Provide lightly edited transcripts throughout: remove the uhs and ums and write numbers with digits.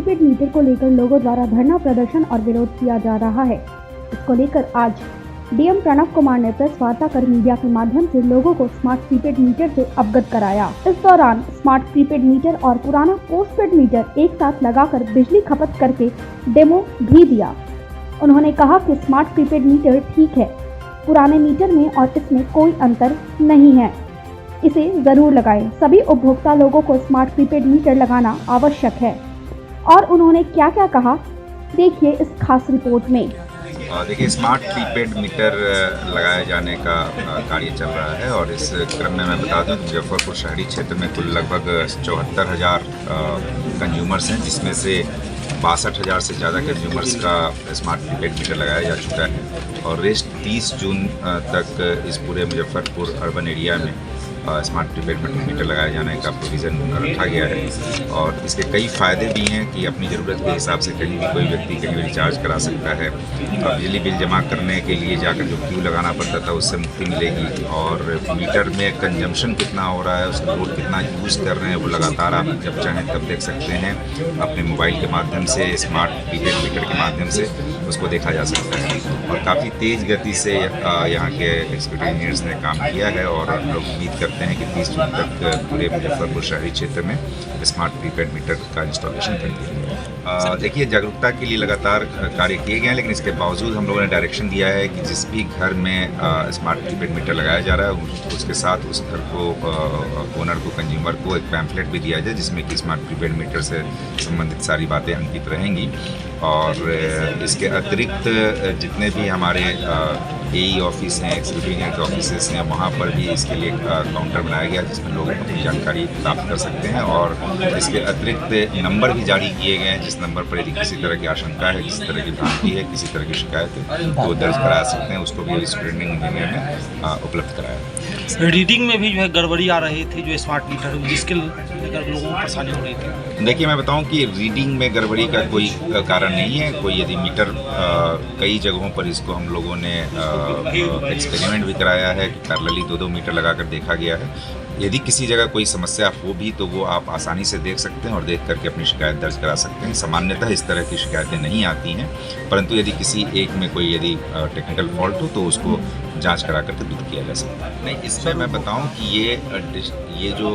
Prepaid meter को लेकर लोगों द्वारा धरना प्रदर्शन और विरोध किया जा रहा है। इसको लेकर आज डीएम प्रणव कुमार ने प्रेस वार्ता कर मीडिया के माध्यम से लोगों को स्मार्ट प्रीपेड मीटर से अवगत कराया। इस दौरान स्मार्ट प्रीपेड मीटर और पुराना पोस्टपेड मीटर एक साथ लगाकर बिजली खपत करके डेमो भी दिया। उन्होंने कहा कि स्मार्ट प्रीपेड मीटर ठीक है, पुराने मीटर में और इसमें कोई अंतर नहीं है, इसे जरूर लगाएं। सभी उपभोक्ता लोगों को स्मार्ट प्रीपेड मीटर लगाना आवश्यक है। और उन्होंने क्या क्या कहा, देखिए इस खास रिपोर्ट में। देखिए, स्मार्ट प्रीपेड मीटर लगाए जाने का कार्य चल रहा है और इस क्रम में मैं बता दूं कि मुजफ्फरपुर शहरी क्षेत्र में कुल लगभग 74,000 कंज्यूमर्स हैं, जिसमें से 62,000 से ज़्यादा कंज्यूमर्स का स्मार्ट प्रीपेड मीटर लगाया जा चुका है और रेस्ट 30 जून तक इस पूरे मुजफ्फरपुर अर्बन एरिया में स्मार्ट प्रीपेड मीटर लगाए जाने का प्रोविज़न रखा गया है। और इसके कई फ़ायदे भी हैं कि अपनी ज़रूरत के हिसाब से कहीं भी कोई व्यक्ति कहीं भी रिचार्ज करा सकता है। बिजली बिल जमा करने के लिए जाकर जो क्यू लगाना पड़ता था उससे मुक्ति मिलेगी और मीटर में कंजम्पशन कितना हो रहा है, उसका लोड कितना यूज़ कर रहे हैं, वो लगातार आप जब चाहें तब देख सकते हैं। अपने मोबाइल के माध्यम से स्मार्ट प्रीपेड मीटर के माध्यम से उसको देखा जा सकता है और काफ़ी तेज़ गति से यहाँ के एक्सपर्ट इंजीनियर्स ने काम किया है और हम लोग उम्मीद करते हैं कि 30 जून तक पूरे मुजफ्फरपुर शहरी क्षेत्र में स्मार्ट प्रीपेड मीटर का इंस्टॉलेशन कर दिया गया। देखिए, जागरूकता के लिए लगातार कार्य किए गए हैं, लेकिन इसके बावजूद हम लोगों ने डायरेक्शन दिया है कि जिस भी घर में स्मार्ट प्रीपेड मीटर लगाया जा रहा है उसके साथ उस घर को ओनर को, कंज्यूमर को एक पैम्फलेट भी दिया जाए जिसमें कि स्मार्ट प्रीपेड मीटर से संबंधित सारी बातें अंकित रहेंगी। और इसके अतिरिक्त जितने भी हमारे एई ऑफिस हैं, एग्जीक्यूटिव इंजीनियर के ऑफिस हैं, वहाँ पर भी इसके लिए काउंटर बनाया गया जिसमें लोग अपनी जानकारी प्राप्त कर सकते हैं। और इसके अतिरिक्त नंबर भी जारी किए गए हैं जिस नंबर पर यदि किसी तरह की आशंका है, किसी तरह की भ्रांति है, किसी तरह की शिकायत है तो दर्ज करा सकते हैं। उसको भी स्क्रीनिंग इंजीनियर ने उपलब्ध कराया। रीडिंग में भी जो है गड़बड़ी आ रही थी जो स्मार्ट मीटर, जिसके लेकर लोगों को परेशानी हो रही थी। देखिए, मैं बताऊं कि रीडिंग में गड़बड़ी का कोई कारण नहीं है। कोई यदि मीटर कई जगहों पर इसको हम लोगों ने एक्सपेरिमेंट भी कराया है कि पैरेलली 2-2 मीटर लगाकर देखा गया है। यदि किसी जगह कोई समस्या हो भी तो वो आप आसानी से देख सकते हैं और देख करके अपनी शिकायत दर्ज करा सकते हैं। सामान्यतः इस तरह की शिकायतें नहीं आती हैं, परंतु यदि किसी एक में कोई यदि टेक्निकल फॉल्ट हो तो उसको जांच करा करके दूर किया जा सकता है। नहीं, इसमें मैं बताऊं कि ये जो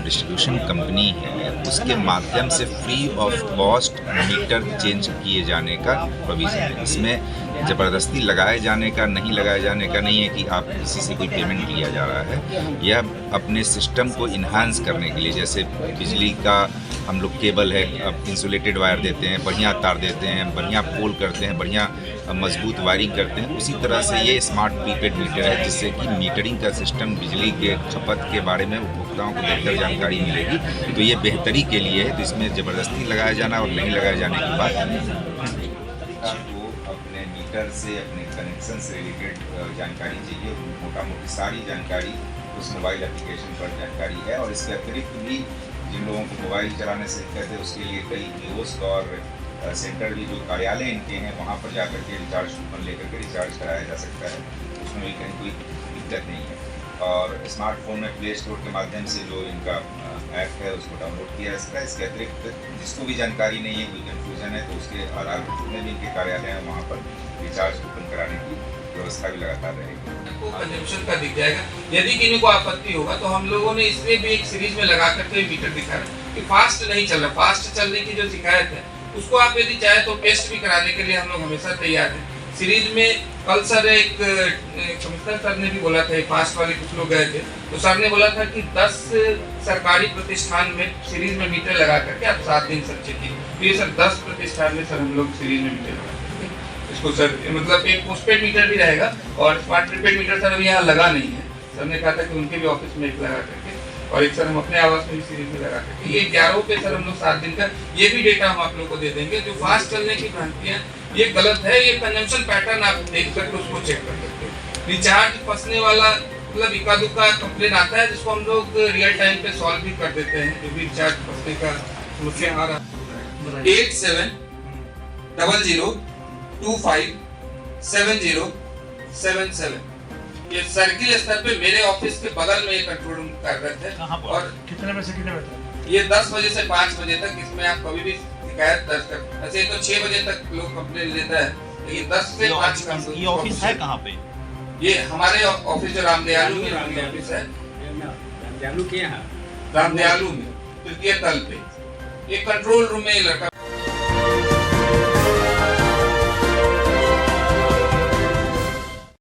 डिस्ट्रीब्यूशन कंपनी है उसके माध्यम से free of cost meter change किए जाने का प्रोविज़न है। इसमें ज़बरदस्ती लगाए जाने का, नहीं लगाए जाने का नहीं है कि आप किसी से कोई पेमेंट लिया जा रहा है। यह अपने सिस्टम को इन्हांस करने के लिए, जैसे बिजली का हम लोग केबल है, अब इंसुलेटेड वायर देते हैं, बढ़िया तार देते हैं, बढ़िया पोल करते हैं, बढ़िया मजबूत वायरिंग करते हैं, उसी तरह से ये स्मार्ट प्रीपेड मीटर है जिससे कि मीटरिंग का सिस्टम, बिजली के खपत के बारे में उपभोक्ताओं को बेहतर जानकारी मिलेगी। तो ये बेहतरी के लिए है, तो इसमें ज़बरदस्ती लगाया जाना और नहीं लगाए जाने की बात नहीं। आपको अपने मीटर से, अपने कनेक्शन से रिलेटेड जानकारी चाहिए, मोटा मोटी सारी जानकारी उस मोबाइल एप्लीकेशन पर जानकारी है। और इसके अतिरिक्त भी जिन लोगों को मोबाइल चलाने से दिक्कत है उसके लिए कई कियोस्क और सेंटर भी जो कार्यालय इनके हैं वहाँ पर जाकर के रिचार्ज कूपन लेकर के रिचार्ज कराया जा सकता है, उसमें भी कहीं कोई दिक्कत नहीं है। और स्मार्टफोन में प्ले स्टोर के माध्यम से जो इनका ऐप है उसको डाउनलोड किया जा सकता है। इसके अतिरिक्त जिसको भी जानकारी नहीं है, कोई कन्फ्यूजन है, तो उसके आधार पर जितने भी इनके कार्यालय हैं वहाँ पर रिचार्ज कूपन कराने की व्यवस्था भी लगातार रहेगी। कंजम्पशन का दिख जाएगा। यदि किसी को आपत्ति होगा तो हम लोगों ने इसमें भी एक सीरीज में लगा करके मीटर दिखा रहे कि फास्ट नहीं चल रहा। फास्ट चलने की जो शिकायत है उसको आप यदि चाहे तो टेस्ट भी कराने के लिए हम लोग हमेशा तैयार हैं। सीरीज में कल सर एक कमिश्नर सर ने भी बोला था, फास्ट वाले कुछ लोग गए थे तो सर ने बोला था कि 10 सरकारी प्रतिष्ठान में सीरीज में मीटर लगा करके आप 7 दिन सर चेकिंग। तो ये सर 10 प्रतिष्ठान में सर हम लोग सीरीज में मीटर लगा करके इसको सर मतलब एक पोस्टपेड मीटर भी रहेगा और स्मार्ट प्रीपेड मीटर सर अभी यहाँ लगा नहीं है। सर ने कहा था कि उनके भी ऑफिस में एक लगा करके और एक सर हम अपने आवास में भी सीरीज में लगा करके ये 11 पे सर हम लोग 7 दिन का ये भी डेटा हम आप लोग को दे देंगे। जो फास्ट चलने की भ्रांतियाँ ये गलत है, ये कंजम्पशन पैटर्न आप देख करके उसको चेक कर सकते हो। रिचार्ज फंसने वाला मतलब इक्का दुक्का कंप्लेन आता है जिसको हम लोग रियल टाइम पे सॉल्व भी कर देते हैं। जो भी रिचार्ज फंसने का समस्या आ रहा है 8700257077 ये सर्किल स्तर पे मेरे ऑफिस के बगल में ये कंट्रोल रूम कार्यरत है। और कितने बजे से कितने बजे? ये 10 बजे से 5 बजे तक, इसमें आप कभी भी शिकायत दर्ज कर। ऐसे तो 6 बजे तक लोग कंप्लेन लेता है, लेकिन 10 से 5 का ये ऑफिस है कहाँ पे? ये हमारे ऑफिस जो रामदयालु में ऑफिस है, रामदयालु में तृतीय तल पे एक कंट्रोल रूम में लड़का